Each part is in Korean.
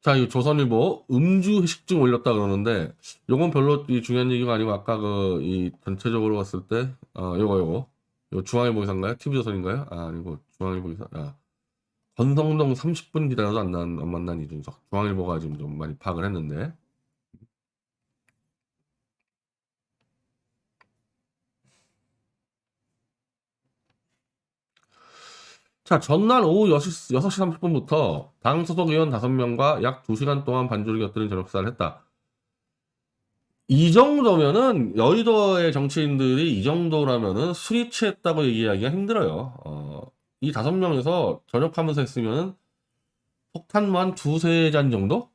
자, 이 조선일보 음주 회식증 올렸다 그러는데, 요건 별로 이 중요한 얘기가 아니고, 아까 이 전체적으로 봤을 때, 요거. 요 중앙일보 기사인가요? TV조선인가요? 아니고, 중앙일보 기사. 권성동 30분 기다려도 안 만난 이준석. 중앙일보가 지금 좀 많이 파악을 했는데. 자, 전날 오후 6시 30분부터 당 소속 의원 5명과 약 2시간 동안 반주를 곁들인 저녁 식사를 했다. 이 정도면은 여의도의 정치인들이 이 정도라면은 술이 취했다고 얘기하기가 힘들어요. 이 5명에서 저녁하면서 했으면은 폭탄만 한 두세 잔 정도?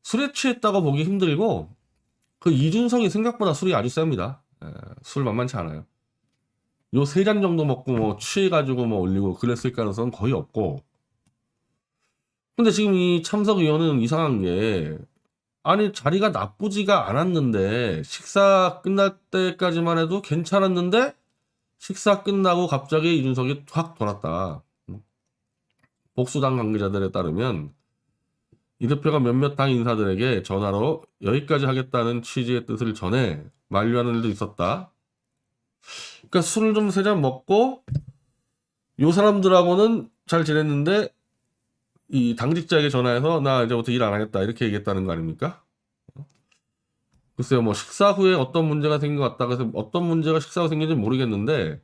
술에 취했다고 보기 힘들고 그 이준석이 생각보다 술이 아주 셉니다. 술 만만치 않아요. 요 세 잔 정도 먹고 뭐 취해가지고 뭐 올리고 그랬을 가능성은 거의 없고. 근데 지금 이 참석 의원은 이상한 게 아니 자리가 나쁘지가 않았는데 식사 끝날 때까지만 해도 괜찮았는데 식사 끝나고 갑자기 이준석이 확 돌았다. 복수당 관계자들에 따르면 이 대표가 몇몇 당 인사들에게 전화로 여기까지 하겠다는 취지의 뜻을 전해 만류하는 일도 있었다. 그러니까 술을 좀 세 잔 먹고 요 사람들하고는 잘 지냈는데 이 당직자에게 전화해서 나 이제부터 일 안 하겠다 이렇게 얘기했다는 거 아닙니까? 글쎄요, 뭐 식사 후에 어떤 문제가 생긴 것 같다 그래서 어떤 문제가 식사 후에 생긴지 모르겠는데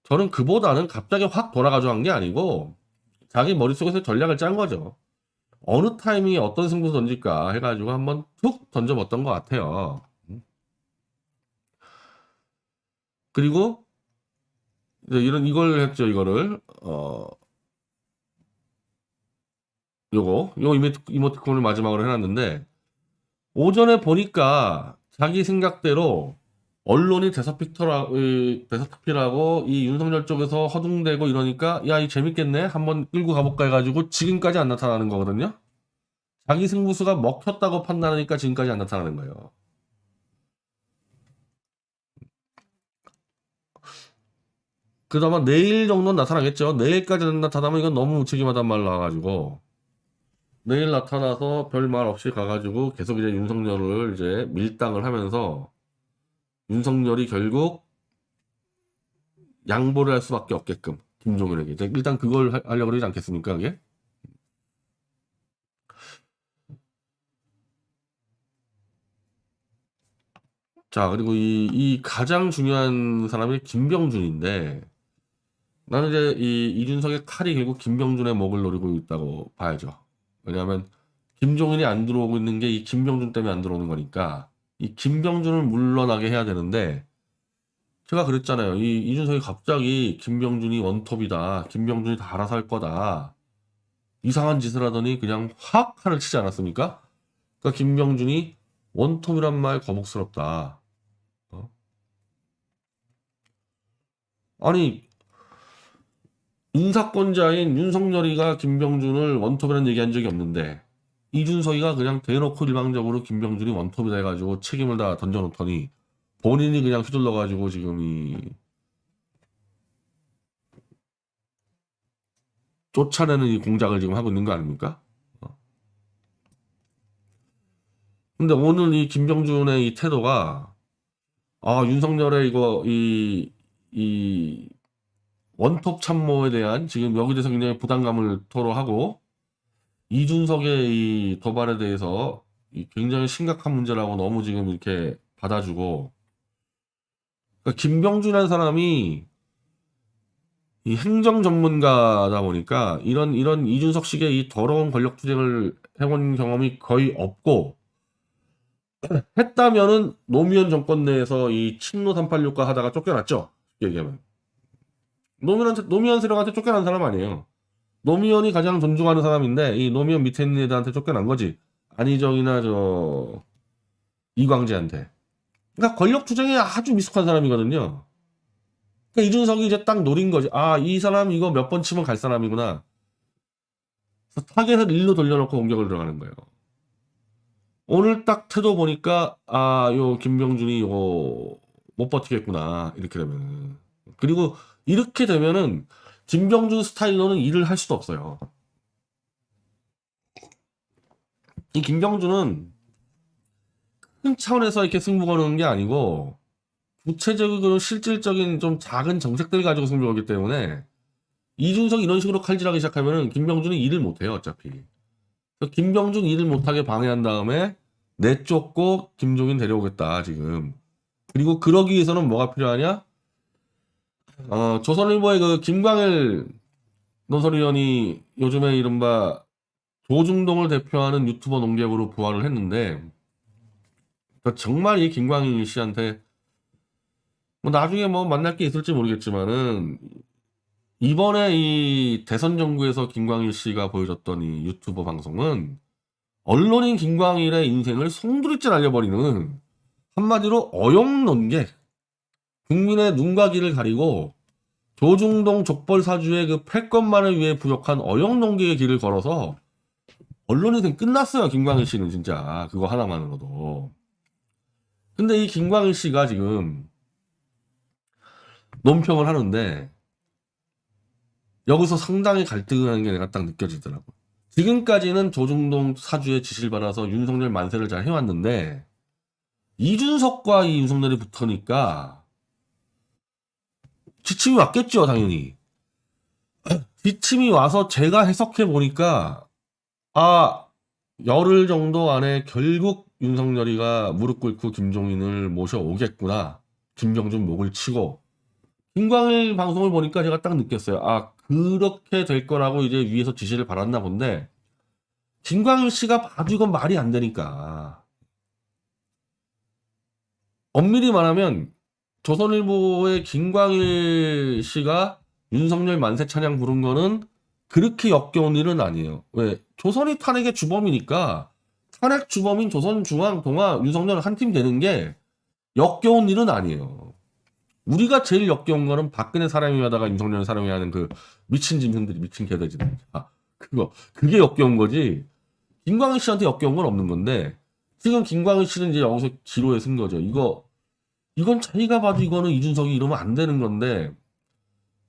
저는 그보다는 갑자기 확 돌아가지고 한 게 아니고 자기 머릿속에서 전략을 짠 거죠. 어느 타이밍에 어떤 승부 던질까 해가지고 한번 툭 던져봤던 것 같아요. 그리고 이제 이걸 했죠. 이거를 요 이모티콘을 마지막으로 해놨는데 오전에 보니까 자기 생각대로 언론이 대서특필하고 이 윤석열 쪽에서 허둥대고 이러니까 야, 이 재밌겠네 한번 끌고 가볼까 해가지고 지금까지 안 나타나는 거거든요. 자기 승부수가 먹혔다고 판단하니까 지금까지 안 나타나는 거예요. 그나마 내일 정도는 나타나겠죠. 내일까지 나타나면 이건 너무 무책임하단 말 나와가지고 내일 나타나서 별말 없이 가가지고 계속 이제 윤석열을 이제 밀당을 하면서 윤석열이 결국 양보를 할 수밖에 없게끔 김종인에게 이제 일단 그걸 하려고 그러지 않겠습니까? 그게? 자, 그리고 이 가장 중요한 사람이 김병준인데 나는 이제 이 이준석의 칼이 결국 김병준의 목을 노리고 있다고 봐야죠. 왜냐하면 김종인이 안 들어오고 있는 게 이 김병준 때문에 안 들어오는 거니까 이 김병준을 물러나게 해야 되는데 제가 그랬잖아요. 이 이준석이 갑자기 김병준이 원톱이다. 김병준이 다 알아서 할 거다. 이상한 짓을 하더니 그냥 확 칼을 치지 않았습니까? 그러니까 김병준이 원톱이란 말 거북스럽다. 어? 아니 인사권자인 윤석열이가 김병준을 원톱이라는 얘기한 적이 없는데 이준석이가 그냥 대놓고 일방적으로 김병준이 원톱이다 해가지고 책임을 다 던져놓더니 본인이 그냥 휘둘러가지고 지금 이 쫓아내는 이 공작을 지금 하고 있는 거 아닙니까? 근데 오늘 이 김병준의 이 태도가 윤석열의 이 원톱 참모에 대한 지금 여기 대해서 굉장히 부담감을 토로하고 이준석의 이 도발에 대해서 굉장히 심각한 문제라고 너무 지금 이렇게 받아주고 그러니까 김병준이라는 사람이 이 행정 전문가다 보니까 이런 이준석식의 이 더러운 권력 투쟁을 해본 경험이 거의 없고 했다면은 노무현 정권 내에서 이 친노 386과 하다가 쫓겨났죠. 얘기하면 노무현 세력한테 쫓겨난 사람 아니에요. 노무현이 가장 존중하는 사람인데 이 노무현 밑에 있는 애들한테 쫓겨난 거지. 안희정이나 저 이광재한테. 그러니까 권력 투쟁에 아주 미숙한 사람이거든요. 그러니까 이준석이 이제 딱 노린 거지. 이 사람 이거 몇 번 치면 갈 사람이구나. 그래서 타겟을 일로 돌려놓고 공격을 들어가는 거예요. 오늘 딱 태도 보니까 요 김병준이 요거 못 버티겠구나. 이렇게 되면. 그리고 이렇게 되면은 김병준 스타일로는 일을 할 수도 없어요. 이 김병준은 큰 차원에서 이렇게 승부 거는 게 아니고 구체적으로 실질적인 좀 작은 정책들 가지고 승부 거기 때문에 이준석 이런 식으로 칼질하기 시작하면은 김병준이 일을 못해요 어차피. 그래서 김병준 일을 못하게 방해한 다음에 내쫓고 김종인 데려오겠다 지금. 그리고 그러기 위해서는 뭐가 필요하냐? 조선일보의 그 김광일 논설위원이 요즘에 이른바 조중동을 대표하는 유튜버 농객으로 부활을 했는데 정말 이 김광일 씨한테 뭐 나중에 뭐 만날 게 있을지 모르겠지만은 이번에 이 대선 정부에서 김광일 씨가 보여줬던 이 유튜버 방송은 언론인 김광일의 인생을 송두리째 날려버리는 한마디로 어용논객, 국민의 눈과 귀를 가리고 조중동 족벌 사주의 그 패권만을 위해 부역한 어용논객의 길을 걸어서 언론 인생 끝났어요. 김광일 씨는 진짜 그거 하나만으로도. 근데 이 김광일 씨가 지금 논평을 하는데 여기서 상당히 갈등하는 게 내가 딱 느껴지더라고. 지금까지는 조중동 사주의 지시를 받아서 윤석열 만세를 잘 해왔는데 이준석과 이 윤석열이 붙으니까 지침이 왔겠죠 당연히. 지침이 와서 제가 해석해 보니까 열흘 정도 안에 결국 윤석열이가 무릎 꿇고 김종인을 모셔오겠구나. 김병준 목을 치고. 김광일 방송을 보니까 제가 딱 느꼈어요. 그렇게 될 거라고 이제 위에서 지시를 받았나 본데 김광일 씨가 봐도 이건 말이 안 되니까. 엄밀히 말하면 조선일보의 김광일 씨가 윤석열 만세 찬양 부른 거는 그렇게 역겨운 일은 아니에요. 왜? 조선이 탄핵의 주범이니까 탄핵 주범인 조선중앙동아 윤석열 한 팀 되는 게 역겨운 일은 아니에요. 우리가 제일 역겨운 거는 박근혜 사람이 하다가 윤석열 사람이 하는 그 미친 짐승들이 미친 개돼지들. 그게 역겨운 거지. 김광일 씨한테 역겨운 건 없는 건데 지금 김광일 씨는 이제 여기서 기로에 쓴 거죠. 이건 자기가 봐도 이거는 이준석이 이러면 안 되는 건데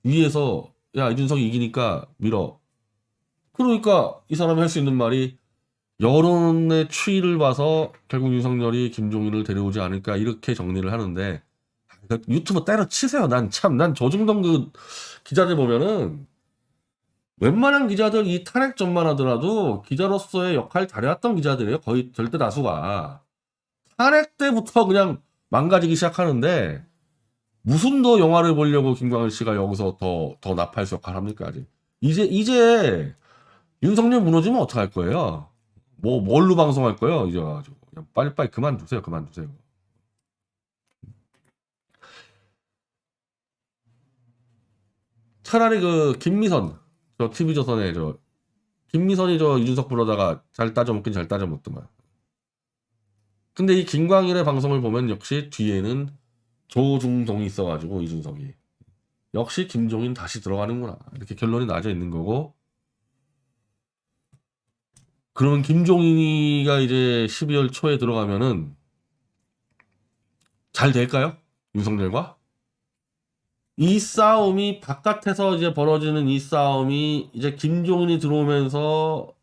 위에서 야 이준석이 이기니까 밀어. 그러니까 이 사람이 할 수 있는 말이 여론의 추이를 봐서 결국 윤석열이 김종인을 데려오지 않을까 이렇게 정리를 하는데 유튜브 때려치세요. 난 조중동 그 기자들 보면은 웬만한 기자들 이 탄핵 전만 하더라도 기자로서의 역할 잘해왔던 기자들이에요. 거의 절대 다수가. 탄핵 때부터 그냥 망가지기 시작하는데 무슨 더 영화를 보려고 김광일 씨가 여기서 더 나팔수 역할을 합니까? 아직. 이제 윤석열 무너지면 어떡할 거예요? 뭘로 방송할 거예요? 이제 와가지고. 그냥 빨리빨리 그만두세요. 차라리 그 김미선 저 TV조선에 김미선이 이준석 부르다가 잘 따져먹긴 잘 따져먹더만. 근데 이 김광일의 방송을 보면 역시 뒤에는 조중동이 있어가지고 이준석이 역시 김종인 다시 들어가는구나 이렇게 결론이 나져 있는 거고. 그러면 김종인이가 이제 12월 초에 들어가면은 잘 될까요? 윤석열과? 이 싸움이 바깥에서 이제 벌어지는 이 싸움이 이제 김종인이 들어오면서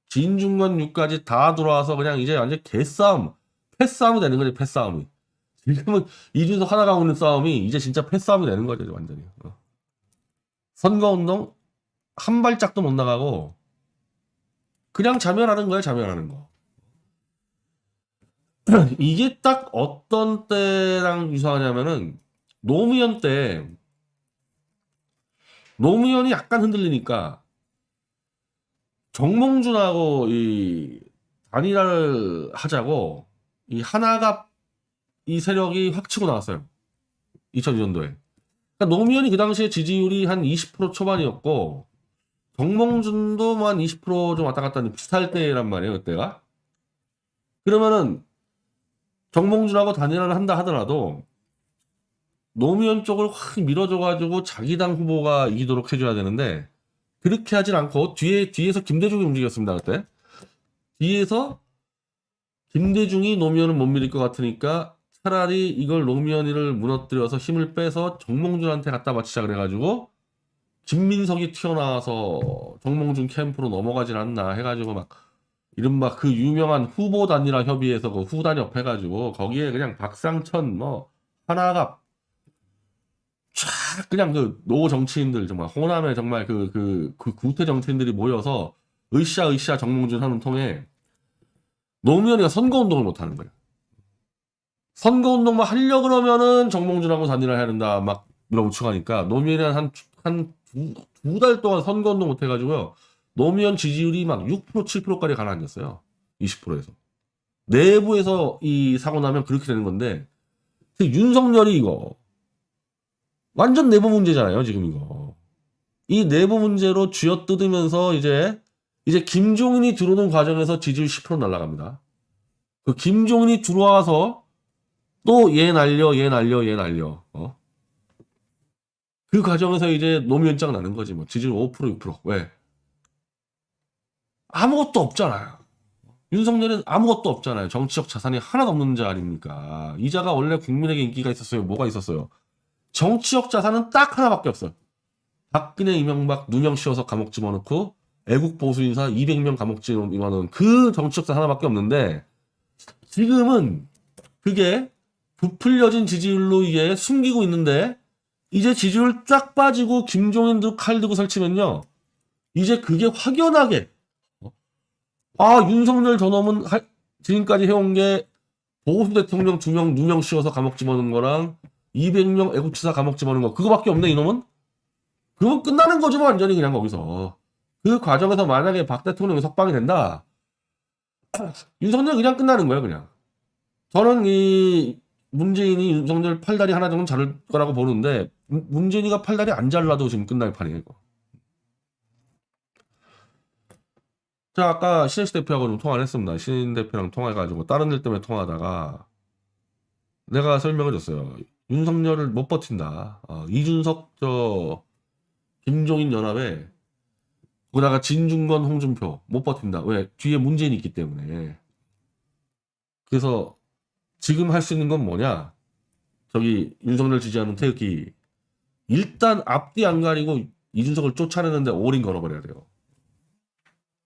진중권 6까지 다 들어와서 그냥 이제 완전 개싸움, 패싸움이 되는 거지, 패싸움이. 지금은 이준석 하나 가고 있는 싸움이 이제 진짜 패싸움이 되는 거죠, 완전히. 선거운동 한 발짝도 못 나가고 그냥 자멸하는 거야, 자멸하는 거. 이게 딱 어떤 때랑 유사하냐면은 노무현 때 노무현이 약간 흔들리니까 정몽준하고 이 단일화를 하자고 이 하나가 이 세력이 확 치고 나왔어요. 2002년도에. 그러니까 노무현이 그 당시에 지지율이 한 20% 초반이었고 정몽준도 뭐 한 20%좀 왔다 갔다 하는 비슷할 때란 말이에요. 그때가. 그러면은 정몽준하고 단일화를 한다 하더라도 노무현 쪽을 확 밀어줘가지고 자기 당 후보가 이기도록 해줘야 되는데 그렇게 하진 않고 뒤에서 김대중이 움직였습니다. 그때 뒤에서 김대중이 노무현을 못 밀릴 것 같으니까 차라리 이걸 노무현이를 무너뜨려서 힘을 빼서 정몽준한테 갖다 바치자 그래가지고 김민석이 튀어나와서 정몽준 캠프로 넘어가질 않나 해가지고 막 이른바 그 유명한 후보 단일화 협의회에서 그 후단협 해가지고 거기에 그냥 박상천 뭐 하나가 쫙 그냥 그 노 정치인들 정말 호남에 정말 그 구태 정치인들이 모여서 으쌰으쌰 정몽준 하는 통에 노무현이가 선거운동을 못 하는 거예요. 선거운동만 하려 그러면은 정몽준하고 단일화 해야 된다 막 밀어붙이고 하니까 노무현이 두 달 동안 선거운동 못 해가지고요. 노무현 지지율이 막 6% 7%까지 가라앉았어요. 20%에서. 내부에서 이 사고 나면 그렇게 되는 건데 윤석열이 이거 완전 내부 문제잖아요, 지금 이거. 이 내부 문제로 쥐어뜯으면서 이제 김종인이 들어오는 과정에서 지지율 10% 날아갑니다. 그 김종인이 들어와서 또 얘 날려. 그 과정에서 이제 노무현장 나는 거지 뭐. 지지율 5% 6%. 왜? 아무것도 없잖아요. 윤석열은 아무것도 없잖아요. 정치적 자산이 하나도 없는 자 아닙니까? 이자가 원래 국민에게 인기가 있었어요. 뭐가 있었어요? 정치적 자산은 딱 하나밖에 없어요. 박근혜, 이명박 누명 씌워서 감옥 집어넣고 애국 보수 인사 200명 감옥 집어넣은 그 정치적 자산 하나밖에 없는데 지금은 그게 부풀려진 지지율로 이게 숨기고 있는데 이제 지지율 쫙 빠지고 김종인도 칼 들고 설치면요. 이제 그게 확연하게 윤석열 저놈은 지금까지 해온 게 보수 대통령 2명 누명 씌워서 감옥 집어넣은 거랑 200명 애국지사 감옥 집어넣은 거 그거밖에 없네 이놈은? 그건 끝나는 거죠 뭐 완전히 그냥 거기서. 그 과정에서 만약에 박 대통령이 석방이 된다. 윤석열 그냥 끝나는 거예요 그냥. 저는 이 문재인이 윤석열 팔다리 하나 정도 자를 거라고 보는데 문재인이가 팔다리 안 잘라도 지금 끝날 판이에요 이거. 자 아까 신혜식 대표하고 좀 통화를 했습니다. 신 대표랑 통화해가지고 다른 일 때문에 통화하다가 내가 설명을 줬어요. 윤석열을 못 버틴다. 이준석 김종인 연합에 거기다가 진중권 홍준표 못 버틴다. 왜? 뒤에 문재인이 있기 때문에. 그래서 지금 할 수 있는 건 뭐냐? 저기 윤석열 지지하는 태극기 일단 앞뒤 안 가리고 이준석을 쫓아내는데 올인 걸어버려야 돼요.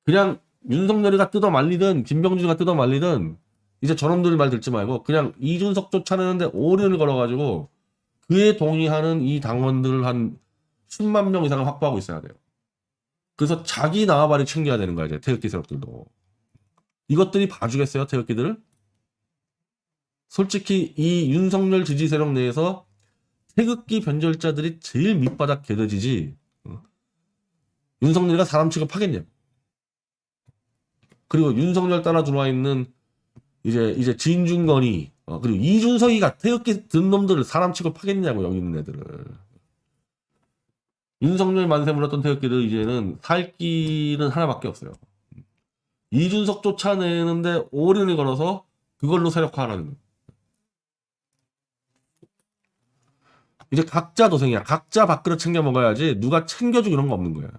그냥 윤석열이가 뜯어 말리든 김병준이가 뜯어 말리든 이제 저놈들 말 듣지 말고 그냥 이준석 쫓아내는데 올인을 걸어가지고 그에 동의하는 이 당원들을 한 10만 명 이상을 확보하고 있어야 돼요. 그래서 자기 나와바리 챙겨야 되는 거야 이제 태극기 세력들도. 이것들이 봐주겠어요 태극기들을? 솔직히 이 윤석열 지지 세력 내에서 태극기 변절자들이 제일 밑바닥 개돼지지 윤석열이가 사람 취급하겠냐. 그리고 윤석열 따라 들어와 있는 이제 진중권이 그리고 이준석이가 태극기 든 놈들을 사람 취급하겠냐고 여기 있는 애들을. 윤석열 만세 물었던 태극기들 이제는 살 길은 하나밖에 없어요. 이준석 쫓아내는데 올인을 걸어서 그걸로 세력화하라는 거예요. 이제 각자 도생이야. 각자 밥그릇 챙겨 먹어야지 누가 챙겨주고 이런 거 없는 거야.